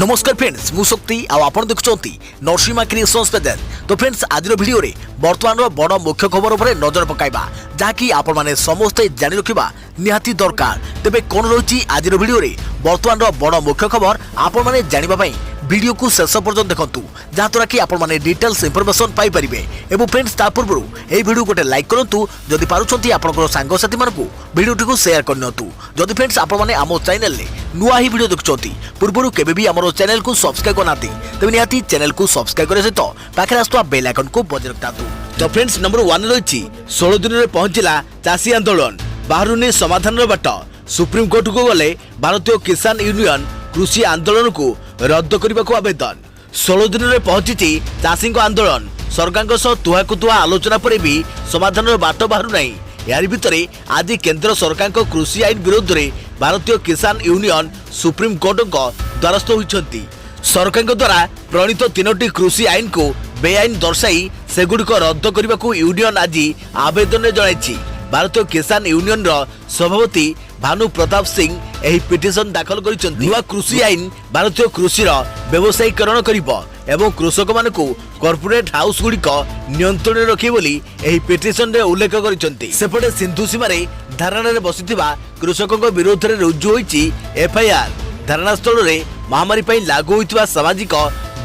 नमस्कार फ्रेंड्स मु शक्ति आपण देखुंती नरसिंहा क्रिएशंस पेज। तो फ्रेंड्स आज वीडियो रे वर्तमान बड़ मुख्य खबर उपर नजर पकाइबा जहाँकि आपण माने समस्ते जानि रखिबा निहाती दरकार। तेबे कोन रही आज वीडियो रे वर्तमान बड़ मुख्य खबर आपण माने जानिबा पई वीडियो को शेष पर्यंत देखंतु जहाँद्वारा कि आपण माने डिटेल्स इंफॉर्मेशन पाई परिबे। एवं फ्रेंड्स ता पूर्व ए वीडियो गोटे लाइक करंतु जदि पारुछंती आपनकर सांग साथी मानकु वीडियो को शेयर करनतु। जदि फ्रेंड्स आपण माने आमो चैनल ले नुआ ही वीडियो देखुछंती पूर्व केबे भी हमरो चैनल को सब्सक्राइब करनाती तबे निहाती चैनल को सब्सक्राइब करे सहित पाखे आस्तुवा बेल आइकन को बजाय रखतातु। तो फ्रेंड्स नंबर 1 रही 16 दिन में पहुंचला चाषी आंदोलन बाहरुनी समाधान बाट सुप्रीम कोर्ट को गले भारतीय किसान यूनियन कृषि आंदोलन को रद्द करने को आवेदन। 16 दिन में पहुंची चाषी आंदोलन सरकार तुहा कुतुहा आलोचना पर भी समाधान बाट बाहर नहीं। यार भितर आज केंद्र सरकार कृषि आईन विरोध में भारतीय किसान यूनियन सुप्रीम कोर्ट द्वारस्थ होती। सरकार द्वारा प्रणीत 3टी कृषि आईन को बेआईन दर्शाई सेगुड़िक रद्द करने को यूनियन आज आवेदन जनाई। भारतीय किसान यूनियन सभापति भानु प्रताप सिंह एही पिटिशन दाखल करिसेंती। नुआ कृषि आईन भारतीय कृषिर व्यवसायीकरण करिबो एवं कृषक मानकु कॉर्पोरेट हाउस गुड़िक नियंत्रण रखे बोली एही पिटिशन रे उल्लेख करिसेंती। सेपटे सिंधु सीमारे धारणा रे बसिथिबा कृषकक विरोध रे रुजु होईची एफआईआर। धारणा स्थल रे महामारी पई लागू होइतिबा सामाजिक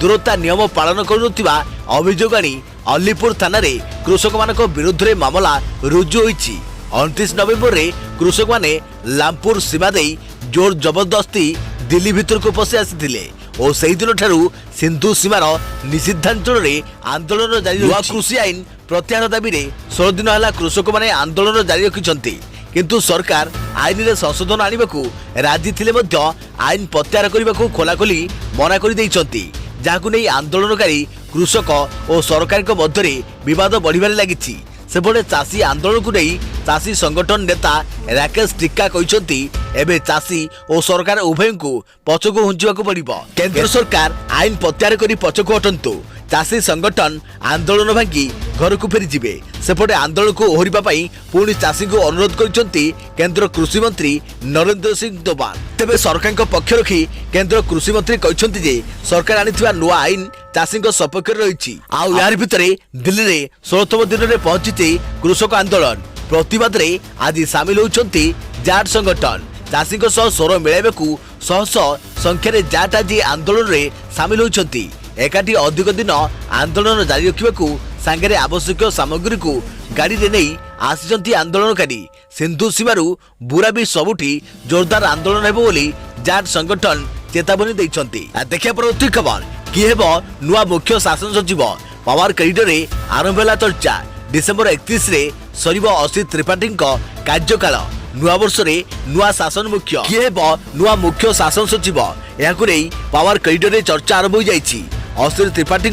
दूरता नियम पालन करुनथिबा अभियोग आनी अलीपुर थाना रे कृषक मानक विरोध रे मामला रुजु होईची। 29 नवेम्बर रे कृषक माने लामपुर सीमा दे जोर जबरदस्ती दिल्ली भितर को पसि आसीथिले और सेही दिन ठारू सिंधु सीमार निषिद्धांचल रे आंदोलन जारी। नुआ कृषि आईन प्रत्याहार दाबी रे 16 दिन हला कृषक माने आंदोलन जारी रखिसंती किंतु सरकार आईन रे संशोधन आनिबाकू राजी थिले मध्य आईन प्रत्याहार करबाकू खोलाखोली मना करि दैछंती जाहाकू नै आंदोलनकारी कृषक और सरकार के मध्य विवाद बढ़िबारे लागिछि। सेपटे चाषी आंदोलन को नहीं चाषी संगठन नेता राकेश टिक्का कहते एबे चाषी और सरकार उभय को पछकु हुंचिबा को पड़िबो। केंद्र सरकार आईन प्रत्याहार करी पछकु हटंतु चाषी संगठन आंदोलन भांगी घर को फेरी जिबे। सेपटे आंदोलन को ओहरिबा पई पुणी चाषी को अनुरोध करिसंती केंद्र कृषि मंत्री नरेंद्र सिंह तोमर। तेबे सरकार को पक्ष रखी केंद्र कृषि मंत्री कहते जे सरकार आनिथिबा नुआ आईन चाषी सपक्ष रही। आउ यार भितर दिल्ली रे 16तम दिन में पहुंची कृषक आंदोलन प्रतिवाद रे आज सामिल होती जाट संगठन। चाषी स्वर मिलाइबाकू शह शह संख्यार जाट आज आंदोलन रे सामिल होती। एकाठी अधिक दिन आंदोलन जारी रखा सांगे आवश्यक सामग्री को गाड़ी रे नहीं आसी आंदोलनकारी। सिंधु सीमारू बुराबी सबुठी जोरदार आंदोलन हेबो बोली जाट संगठन चेतावनी देइछंती। देखिया परवर्ती खबर किए हेबो नुआ मुख्य शासन सचिव पावर करिडोर रे आरंभ होला चर्चा। डिसेंबर 31 रे सरीब असित त्रिपाठी कार्यकाल। नुआ वर्ष रे नुआ शासन मुख्य किए हेबो नुआ मुख्य शासन सचिव याकु नै पावर करिडोर रे चर्चा आरंभ हो जाइछि। असित त्रिपाठी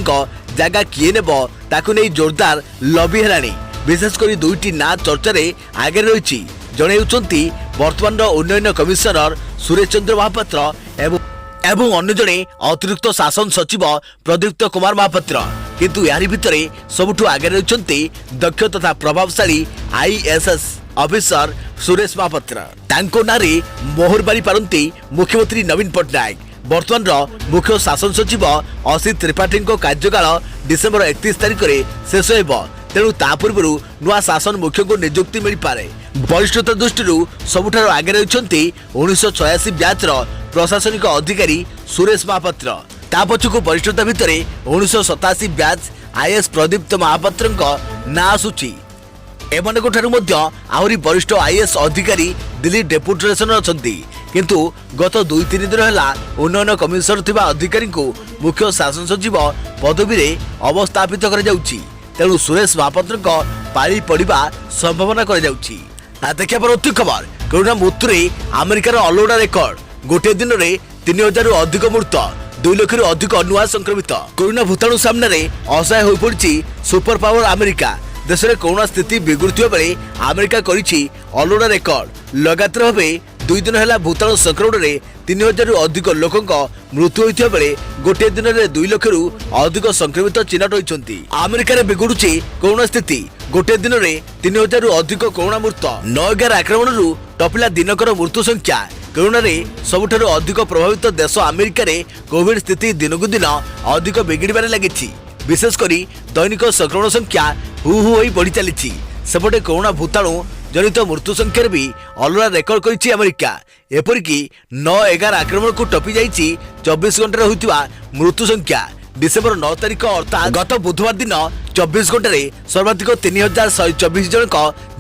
जगह किए नेबो ताकु नै जोरदार लबी हेलानी। विशेषकर 2टी ना चर्चा रे आगे रही जणे हेउचंती वर्तमान उन्नयन कमिशनर सुरेश चंद्र महापात्र एवं अन्य जड़े अतिरिक्त शासन सचिव प्रदीप्त कुमार महापात्र। किंतु यारी भितरे सबुठु आगे रहिसंती दक्ष तथा प्रभावशाली आईएएस ऑफिसर सुरेश महापात्र। तांको नारे मोहर बारी पारंती मुख्यमंत्री नवीन पटनायक। वर्तमान मुख्य शासन सचिव असित त्रिपाठी कार्यकाल डिसेंबर 31 तारिख रे शेष हेबो। तेणु ता पूर्व नुआ शासन मुख्य को नियुक्ति मिल पारे। वरिष्ठता दृष्टि सबुठार आगे रहिसंती 1986 ब्याच प्रशासनिक अधिकारी सुरेश महापात्र। ता पछकु वरिष्ठता भितर 1987 ब्याच आईएएस प्रदीप्त महापात्र ना आसुची। एमानक ठारू मध्य आहुरी वरिष्ठ आईएएस अधिकारी दिल्ली डेपुटेशन अछंती किंतु गत 2-3 दिन है उन्नयन कमिशनर थिबा अधिकारी को मुख्य शासन सचिव पदवी रे अवस्थापित कर जाउची। तेणु सुरेश महापात्र पाली पड़िबा संभावना कर जाउची। देखिया परवर्ती खबर कोरोना मृत्यु अमेरिकार अलोड़ा रेकर्ड। गोटे दिन में 3000 रु अधिक मृत्यु 2 लाख रु अधिक नुआ संक्रमित। कोरोना भूताणु सामने असहाय हो पड़ी सुपर पावर अमेरिका। देश में कोरोना स्थिति बिगुड़ुवा बेले अमेरिका करिछि अलोड़ा रेकर्ड। लगातार भाव 2 दिन है भूताणु संक्रमण में 3000 रु अधिक लोकों मृत्यु होता बेले गोटे दिन में 2 लाख रु अधिक संक्रमित चिन्हट होती। अमेरिका बिगुड़ुछि कोरोना स्थिति। गोटे दिन में 3000 रु अधिक कोरोना मृत्यु। 9/11 आक्रमण टपिला दिनकर मृत्यु संख्या कोरोना रे सबुठारु अधिक प्रभावित देश अमेरिका रे कोविड स्थिति दिनकु दिन अधिक बिगिड़बार लगी। विशेषकर दैनिक संक्रमण संख्या हु हु होई बढ़ी चली। सेपटे कोरोना भूताणु जनित मृत्यु संख्यार भी अलरा रेकर्ड करिछि अमेरिका। एपरिकी 9-11 आक्रमण को टपी जाइछि 24 घंटे होइतिबा मृत्यु संख्या। डिसेम्बर 9 तारिख अर्थात गत बुधवार दिन 24 घंटे सर्वाधिक 3124 जन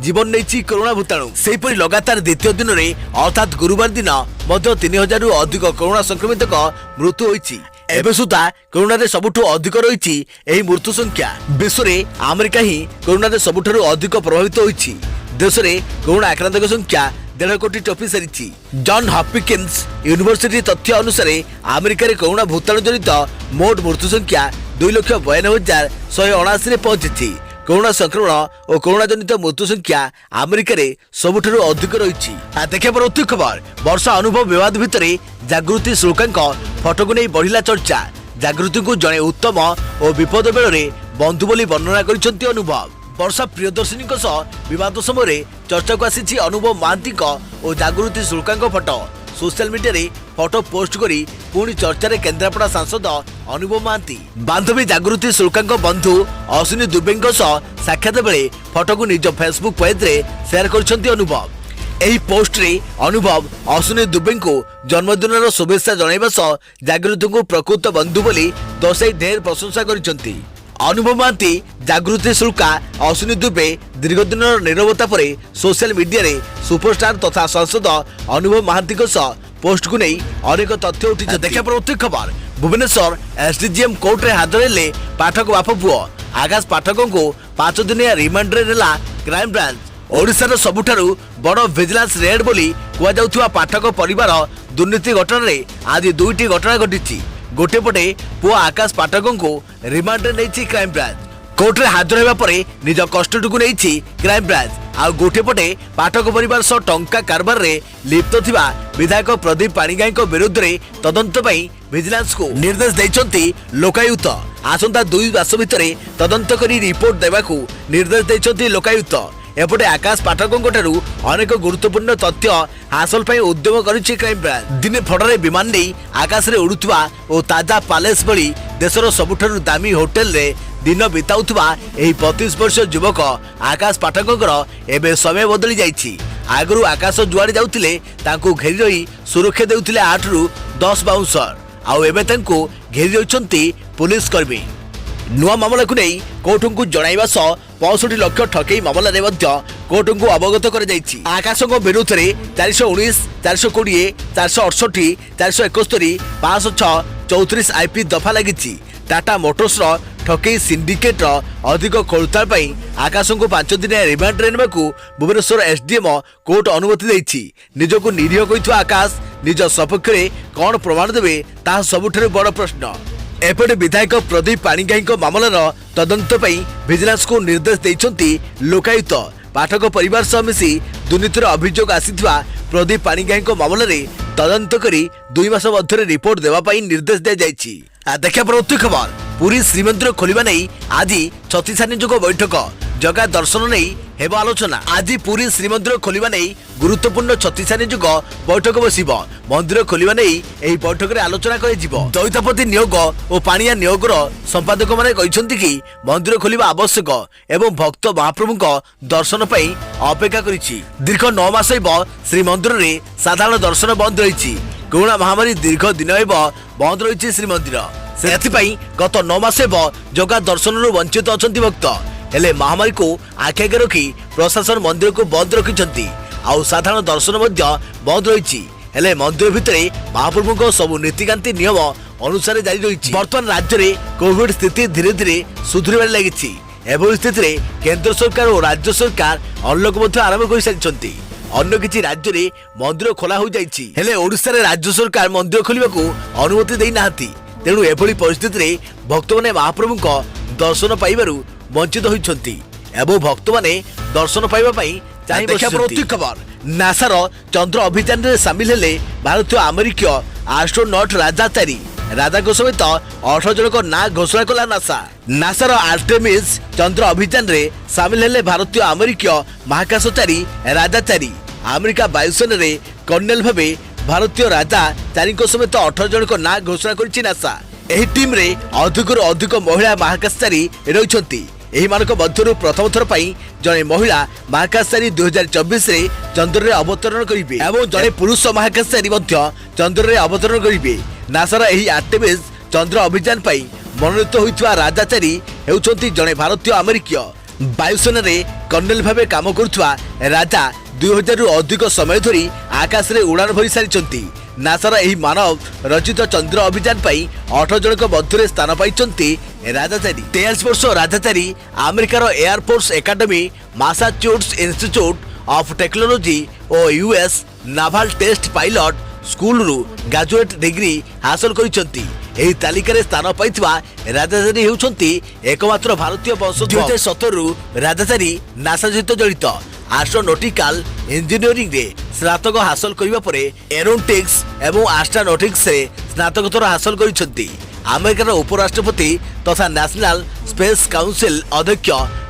जीवन नहीं कोरोना भूताणु। सेहीपरि लगातार द्वितीय दिन में अर्थात गुरुवार दिन 3000 रु अधिक कोरोना संक्रमित मृत्यु होइछि। एबे सुधा कोरोना रे सबुठु अधिक रही एही मृत्यु संख्या। विश्व में अमेरिका ही कोरोना रे सबुठारु अधिक प्रभावित होइछि। देश में कोरोना आक्रांतक संख्या 1.5 कोटी टपी सारी। जॉन हॉपकिंस यूनिवर्सिटी तथ्य अनुसार अमेरिका रे कोरोना भूताणु जनित मोट मृत्यु संख्या 2,92,179 पहुंची। कोरोना संक्रमण और कोरोना जनित मृत्यु संख्या अमेरिका रे सबुठारु अधिक रही। देखिए परवर्ती खबर। वर्षा अनुभव विवाद भितर जागृति शुल्कांक फटो को नहीं बढ़िला चर्चा। जागृति को जड़े उत्तम और विपद बेल बंधु बोली वर्णना करिसेंती अनुभव। वर्षा प्रियदर्शिनी विवाद समय चर्चा को आसी अनुभव महांती और जागृति शुल्कांक फटो। सोशल मीडिया रे फटो पोस्ट करी पुणी चर्चा केन्द्रापड़ा सांसद अनुभव महांती बांधवी जागृति शुल्कांक बंधु अश्विनी दुबे साक्षात बेले फटो को निज फेसबुक पेज रे शेयर करछंती अनुभव। एही पोस्ट रे अनुभव अश्विनी दुबे को जन्मदिन शुभेच्छा जणाइबा सह जागृति को प्रकृत बंधु बोली दर्शाई ढेर प्रशंसा करिसेंती। अनुभव महांती जागृति शुल्का अश्विनी दुबे दीर्घदिन नीरवता पर सोशल मीडिया रे सुपरस्टार तथा सांसद अनुभव महांती पोस्ट को नहीं अनेक तथ्य उठी। देखा परवर्ती खबर। भुवनेश्वर एसडीजीएम कोर्ट रे हाजर हेले पाठक बाप पुओ। आकाश पाठकों को 5 दिनिया रिमांड रे नेला क्राइम ब्रांच। ओडिशार सबुठारु बड़ विजिलेंस रेड बोली कुआ जाउथुवा पाठक परिवार दुर्नीति घटना रे आज 2टी घटना घटिछि। गोटे पटे पुआ आकाश पाठकों को रिमांड रे नेछि क्राइम ब्रांच। कोर्ट रे हाजर हेबा परे निज कस्टडी को नेछि क्राइम ब्रांच। आ गोटे पटे पाठक परिवार सह टंका कारबार रे लिप्त थिबा विधायक प्रदीप पाणिग्राही विरुद्ध रे तदंत पई विजिलेंस को निर्देश दैछंती लोकायुक्त। आसंता 2 मास भितरे तदंत करी रिपोर्ट देबाकू निर्देश दैछंती लोकायुक्त। एपटे आकाश पाठकों अनेक गुरुत्वपूर्ण तथ्य हासिल पर उद्यम करिछि क्राइम ब्रांच। दिने फड़े विमान नहीं आकाश रे उड़ुवा और ताजा पैलेस भली देशर सबुठारु दामी होटेल रे दिन बिताउथुवा एही 32 वर्ष युवक आकाश पाठकों एबे समय बदली जाइछि। आगरु आकाश जुआड़े जाउथिले तांको घेरी रही सुरक्षा देउथिले 8 रु 10 बाउंसर। आउ एबे तांको घेरी रहिछंती पुलिस कर्मी। नुआ मामला को नहीं कोर्ट को जणाइबा सह 65 लाख ठकई मामला रे मध्य कोर्ट को अवगत कर जाइछि। आकाश विरुद्ध रे 419, 420, 468, 471, 506, 34 आईपी दफा लगी। टाटा मोटर्स रो ठकई सिंडिकेट रो अधिक खोलताल पई आकाश को 5 दिन रिमांड रे नेबाकू भुवनेश्वर एसडीएम कोर्ट अनुमति दैछि। निजको निरीह कहिथुवा आकाश निज सपक्ष रे कोन प्रमाण देबे ता सबुठारु बड़ प्रश्न। एपटे विधायक प्रदीप पाणिग्राही मामलार तदंत पई विजिलेंस को निर्देश दैछंती लोकायुक्त। पाठक परिवार सह मिसी दुर्नीतिर अभियोग आसीथिबा प्रदीप पाणिग्राही मामला रे तदंत करी 2 मास मध्य रिपोर्ट देवा पई निर्देश दे जाइछि। देखा परवर्ती खबर। पुरी श्रीमंदिर खोलिबा नै आज छत्तीसानी जोग बैठक। जगह दर्शन नहीं हेब आलोचना। आज पुरी श्रीमंदिर खोलिबा नै गुरुत्वपूर्ण छत्तीसानी जोग बैठक बसिब। मंदिर खोलिबा नै एही बैठक रे आलोचना करे जिवो। दैतापति नियोग और पानिया नियोगर संपादक माने कहिसंती कि मंदिर खोलिबा आवश्यक एवं भक्त महाप्रभुक दर्शन पई अपेक्षा करिछि। दीर्घ 9 मास हेब श्रीमंदिर रे साधारण दर्शन बंद रहिछि। कोरोना महामारी दीर्घ दिन हेब बंद रहिछि श्रीमंदिर। सेथिपई गत 9 मास हेब जगह दर्शन वंचित अछंती भक्त। हेले महामारी को आखि आगे रखी प्रशासन मंदिर को बंद रखिछंती। आउ साधारण दर्शन मध्य बंद रहिछि। हेले मंदिर भितरे महाप्रभु को सब नीतिकांति नियम अनुसार जारी रहिछि। वर्तमान राज्य रे कोविड स्थिति धीरे धीरे सुधरिबार लागिछि। एभली स्थिति रे केंद्र सरकार और राज्य सरकार अनलॉक मध्य आरंभ कर सारिछंती। अन्य किछि राज्य रे मंदिर खोला हो जाइछि। हेले ओडिसा रे राज्य सरकार मंदिर खोलिबाकू अनुमति देई नाहंती। तेणु एभली परिस्थिति रे भक्त माने महाप्रभु को दर्शन पाइबारु वंचित होइछंती एवं भक्त माने दर्शन पाइबा पई चाहि बसिछंती। खबर। नासार चंद्र अभियान रे शामिल हेले भारतीय अमेरिकीय एस्ट्रोनॉट राजा चारी। राजा को समेत 18 जन को ना घोषणा कला नासा। नासार आर्टेमिस चंद्र अभियान रे शामिल हेले भारतीय अमेरिकीय महाकाशचारी राजा चारी। अमेरिका वायुसेना रे कर्नेल भावे भारतीय राजा चारी समेत 18 जन ना घोषणा कर नासा। एही टीम रे अधिकରୁ अधिक महिला महाकाशचारी रहिछंती। एही मानक मध्यरु प्रथम थर पई जने महिला महाकाशचारी 2024 रे चंद्र रे अवतरण करिवे एवं जने पुरुष महाकाशचारी मध्य चंद्र रे अवतरण करिवे। नासार एही आर्टेमिस चंद्र अभियान पई मनोनीत होइतवा राजाचारी हेउछंती जने भारतीय अमेरिकीय वायुसेना रे कर्नेल भाबे काम करुवा राजा 2000 रु अधिक समय धरी आकाश रे उड़ान भरी सारिछंती। नासार एही मानव रचित चंद्र अभियान पई 18 जनक मध्य स्थान पाइछंती राजाचारी। 23 वर्ष राजाचारी अमेरिकार air force academy Massachusetts institute of technology और US naval test pilot school रु ग्रेजुएट डिग्री हासिल करिसंती। एही तालिका रे स्थान पाइतवा राजाचारी हेउछंती एकमात्र भारतीय वंशज। 2017 रु राजाचारी नासा सहित जड़ित एस्ट्रोनॉटिकल इंजीनियरिंग रे स्नातक हासिल करिबा परे एरोनॉटिक्स एवं एस्ट्रोनॉटिक्स रे स्नातकोत्तर हासिल करिसंती। अमेरिकार उपराष्ट्रपति तथा नेशनल स्पेस काउंसिल अध्यक्ष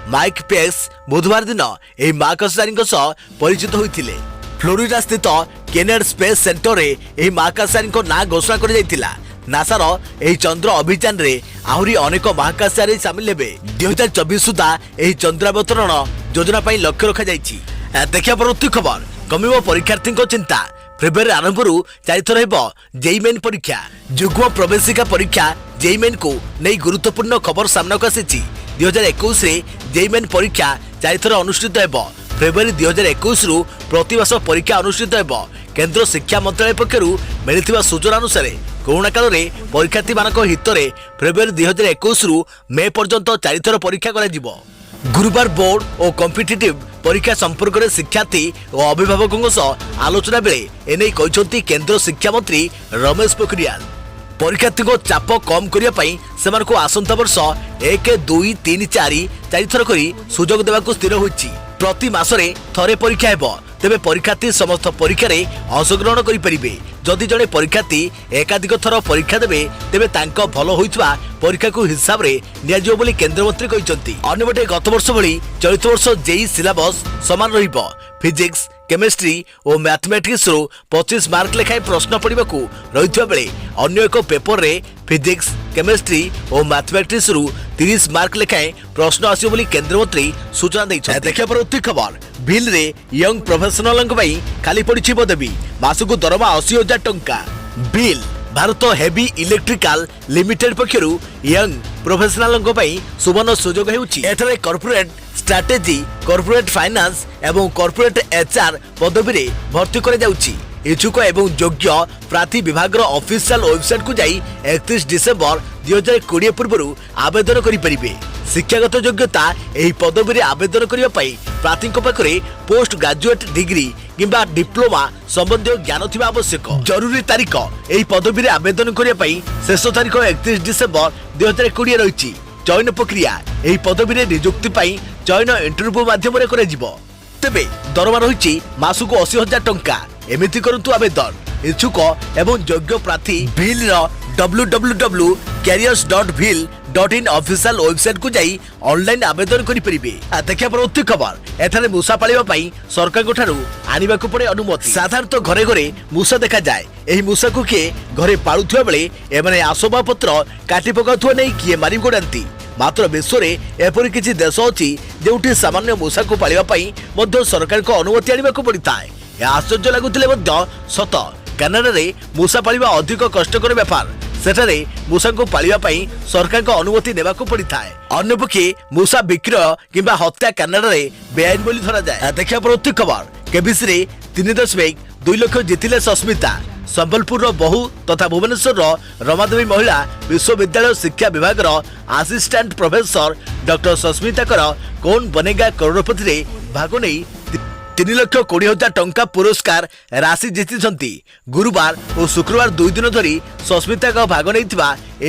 माइक पेंस बुधवार दिन एही महाकाशचारी सह परिचित होइथिले। फ्लोरिडा स्थित केनेडी स्पेस सेंटर रे एही महाकाशचारी ना घोषणा कर जायतिला। नासार एही चंद्र अभियान रे आहुरी अनेक महाकाशचारी शामिल हेबे। 2024 सुधा एही चंद्रावतरण योजना पई लक्ष्य रखा जायछि। देखिया परवर्ती खबर कमिबो परीक्षार्थी चिंता। फेब्रुआरी आरंभरू चारिथर हेबो जेईई मेन परीक्षा। युग्म प्रवेशिका परीक्षा जेईई मेन को नै गुरुत्वपूर्ण खबर सामना को आसीछि। 2021 रे जेईई मेन परीक्षा चारिथर अनुष्ठित हेबो। फेब्रुआरी 2021 रु प्रतिवर्ष परीक्षा अनुष्ठित हेबो। केंद्र शिक्षा मंत्रालय पक्षरु मिलिथिबा सूचना अनुसार कोरोना काल रे परीक्षार्थी मानक हित रे फेब्रुआरी 2021 रु मे पर्यंत चारिथर परीक्षा करा जिवो। गुरुवार बोर्ड और कॉम्पिटिटिव परीक्षा संपर्क में शिक्षार्थी और अभिभावकों सह आलोचना बेले एने कहते केंद्र शिक्षा मंत्री रमेश पोखरियाल। परीक्षार्थी को चाप कम करने से आसंता वर्ष 1, 2, 3, 4 चारिथर करी सुजोग देवाक स्थिर होइछि। प्रति मासरे थरे परीक्षा हेबो। तेबे परीक्षार्थी समस्त परीक्षा रे अंशग्रहण करि परिबे। जदि जड़े परीक्षार्थी एकाधिक थर परीक्षा देबे तेबे तांको भलो होइतबा परीक्षा को हिसाब रे नियाजियो बोली केंद्र मंत्री कहिसंती। अन्यबटे गत वर्ष भली चलित वर्ष जेईई सिलेबस समान रहिबो। फिजिक्स केमिस्ट्री और मैथमेटिक्स रो 25 मार्क लेखाएं प्रश्न पड़िबाकू रहितबा बेले अन्य एक पेपर रे फिजिक्स केमिस्ट्री और मैथमेटिक्स रो 30 मार्क लेखाएं प्रश्न आसियो बोली केंद्र मंत्री सूचना दैछथि। देखिया परवर्ती खबर बिल रे यंग प्रोफेशनल खाली पड़ी पदवी मासकू दरमा 80,000 टंका। बिल भारत हेवी इलेक्ट्रिकल लिमिटेड पक्षरु यंग प्रोफेशनल सुवर्ण सुजोग हेउछि। एठारे कॉर्पोरेट स्ट्रैटेजी कॉर्पोरेट फाइनेंस एवं कॉर्पोरेट एचआर पदवी रे भर्ती करे जाउछि। इच्छुक एवं योग्य प्रार्थी विभाग ऑफिशियल वेबसाइट को जाई 31 डिसेंबर 2020 पूर्व आवेदन करि परिबे। शिक्षागत योग्यता एही पदवी रे आवेदन करिया पई प्रार्थी पाखरे पोस्ट ग्रेजुएट डिग्री किंबा डिप्लोमा संबंधी ज्ञान थिबा आवश्यक। जरूरी तारीख एही पदवी रे आवेदन करिया पई शेष तारीख 31 डिसेंबर 2020 रहिछि। चयन प्रक्रिया एही पदवी रे नियुक्ति पई चयन इंटरव्यू माध्यम रे करे जिवो। तेबे दरमा रहिछि मासुको 80,000 टंका। एमिति करंतु आवेदन इच्छुक एवं योग्य प्रार्थी बिल www.careers.bill.in ऑफिशियल वेबसाइट को जाई ऑनलाइन आवेदन करि परिबे। देखिया परवर्ती खबर एथारे मूसा पालिबा पई सरकार कोठारु आनिबा को पड़े अनुमति। साधारणतः घरे घरे मूसा देखा जाए। एही मूसा को के घरे पाळुथुवा बेले एमाने आसोबा पत्र काटी पकाउथुवा नै किए मारि गोडांती। मात्र विश्व रे एपरि किछि देश अछि जेउठी सामान्य मूसा को पालिबा पई मध्य सरकार को अनुमति आनिबा को पड़िताय। आश्चर्य लगुथिले मध्य सत कनाडा रे मूसा पालिबा अधिक कष्टकर व्यापार। सेठारे मूसा को पालिबा पई सरकार को अनुमति नेबा को पड़िताय। अन्यपक्षे मूसा विक्रय किंबा हत्या कनाडा रे बेआईन बोली धरा जाए। देखिया परवर्ती खबर केबीसी रे 3.2 लाख जितिले सस्मिता। संबलपुर बहु तथा भुवनेश्वर रमादेवी महिला विश्वविद्यालय शिक्षा विभाग असिस्टेंट प्रोफेसर डॉक्टर सस्मिता कौन बनेगा करोड़पति रे भाग नहीं 3,20,000 टंका पुरस्कार राशि जीति। गुरुवार और शुक्रवार 2 दिन धरी सस्मिता का भाग नहीं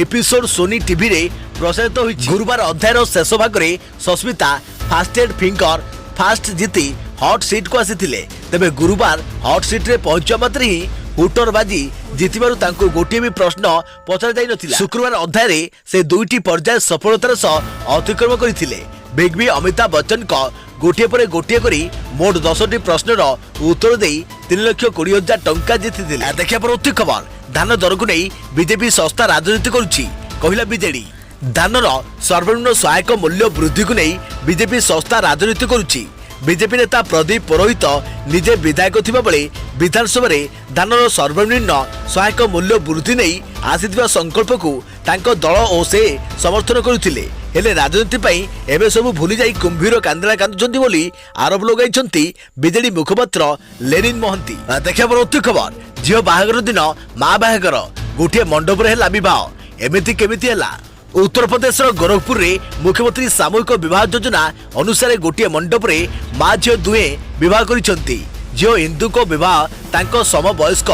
एपिसोड सोनी टीवी रे प्रसारित होइछि। गुरुवार अध्यायर शेष भाग रे सस्मिता फास्टेड फिंगर फास्ट जीति हॉट सीट को आसीथिले। तेबे गुरुवार हॉट सीट रे पहुंचा मात्र ही हुटर बाजी जीतिबारु तांको गोटे भी प्रश्न पचरा जाई नथिला। शुक्रवार अध्याय से 2टी पर्याय सफलतार सह अतिक्रम करथिले। बिग बी अमिताभ बच्चन को गोटे पर गोटे करी मोट 10टी प्रश्नर उत्तर दे 3,20,000 टंका जीति। देखिया परवर्ती खबर धान दर को नहीं बीजेपी सस्ता राजनीति करुछि कहला बीजेडी। धानर सर्वनिम्न सहायक मूल्य वृद्धि को नहीं बीजेपी सस्ता राजनीति करुछि। बीजेपी नेता प्रदीप पुरोहित निजे विधायक थिबा बेले विधानसभा धानर सर्वनिम्न सहायक मूल्य वृद्धि नहीं आसीथिबा संकल्प को तांको दल और से समर्थन करुथिले। हेले राजनीति पई एबे सब भूली जाई कुंभीर कांदला कांदुचंती बोली आरोप लगाइछंती बीजेडी मुखपात्र लेनिन मोहंती। देखिया परवर्ती खबर झियो बाहागर दिन मां बाहागर गोटे मंडप रे हला विवाह एमिति केमिति हला। उत्तर प्रदेश गोरखपुर रे मुख्यमंत्री सामूहिक विवाह योजना अनुसार गोटे मंडप रे मां झियो दुए विवाह करिसंती। झियो इंदु को विवाह तांको समवयस्क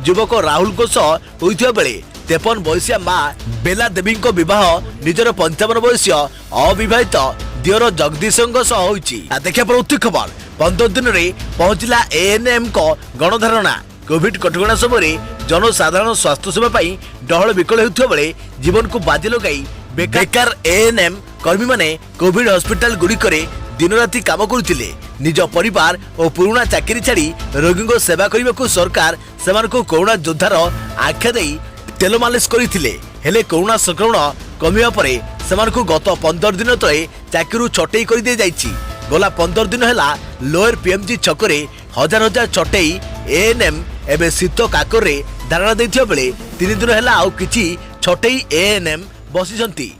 युवक राहुल को सह होइथिबा बेले 53 वर्षीय मां बेला देवी को विवाह निजर 55 वर्षीय अविवाहित दियर जगदीशों सह होइछि। देखिया परवर्ती खबर 15 दिन रे पहुंचला एएनएम को गणधारणा। कोविड कटकणा समय जनसाधारण स्वास्थ्य सेवा पाई डहल विकल होउथिबा बेले जीवन को बाजी लगाई बेकार एएनएम कर्मी माने कोविड हॉस्पिटल गुड़िकरे दिन राति काम करुथिले। निज परिवार और पुराना चाकरी छाड़ी रोगी को सेवा करने को सरकार सेमानको कोरोना योद्धार आख्या देई तेल मालिश करथिले। हेले कोरोना संक्रमण कमिया परे सेमानको गत 15 दिन तले चाकरी छटई कर दे जाइछि। गला 15 दिन हैला लोअर पीएमजी छकरे हजार हजार छटई एएनएम एबे शीत काकर रे धारणा दैथिबा बेले 3 दिन हैला आउ किछि छटई एएनएम बसिसंती।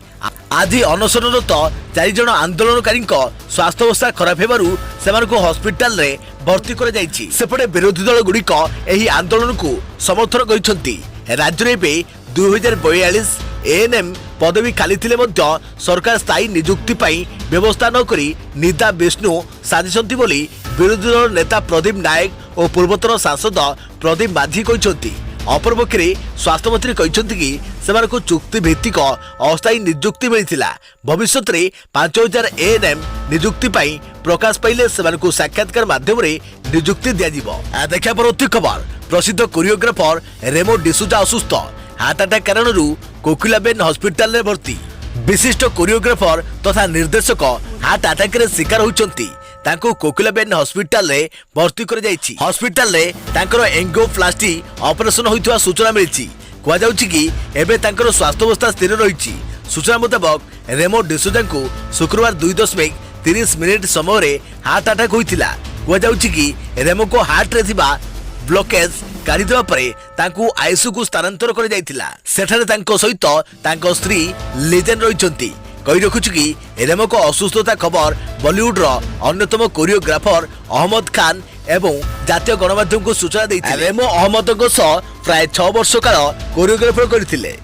आज अनशनरत 4 जन आंदोलनकारी स्वास्थ्य अवस्था खराब हेबारु सेमानको हॉस्पिटल रे भर्ती कर जाइछि। सेपटे विरोधी दल गुड़िक एही आंदोलन को समर्थन करिसंती। राज्य में 2042 एएनएम पदवी खाली थिले मध्य सरकार स्थायी नियुक्ति पाई व्यवस्था न करी निदा विष्णु साजिसंती बोली विरोधी दल नेता प्रदीप नायक और पूर्वतन सांसद प्रदीप माझी कहते। अपरपक्षे स्वास्थ्य मंत्री कहते कि सेमानको चुक्ति भित्तिक अस्थायी नियुक्ति मिलिथिला। भविष्य में 5000 एएनएम नियुक्ति पाई प्रकाश पाइले सेमानको साक्षात्कार माध्यम रे नियुक्ति दिया जिवो। देखिया परवर्ती खबर प्रसिद्ध choreographer Remo D'Souza असुस्थ heart attack कारण कोकिलाबेन हॉस्पिटल रे भर्ती। विशिष्ट कोरियोग्राफर तथा निर्देशक हार्ट अटैक रे शिकार होइचंती। तांको कोकिलाबेन हॉस्पिटल रे भर्ती कर जाइछि। हॉस्पिटल रे तांकर एंगोप्लास्टी ऑपरेशन होइथवा सूचना मिलिछि। कुआ जाउछि कि एबे तांकर स्वास्थ्य अवस्था स्थिर रहिछि। सूचना मुताबक रेमो डिसूजा को शुक्रवार 2:30 मिनिट समय रे हार्ट अटैक होइथिला। कुआ जाउछि कि रेमो को हार्ट रे थिबा ब्लॉकेज काढ़ी देवा परे तांको आईसीयू को स्थानांतर कर जाइथिला। सेठारे तांको सहित तांको स्त्री लिजेंड रहिचंती। कहि रखुछु कि रेमो को असुस्थता खबर बॉलीवुड रो अन्यतम कोरियोग्राफर अहमद खान एवं जातीय गणमाध्यम को सूचना दैथिले। रेमो अहमद को प्राय 6 वर्ष काल कोरियोग्राफर करथिले।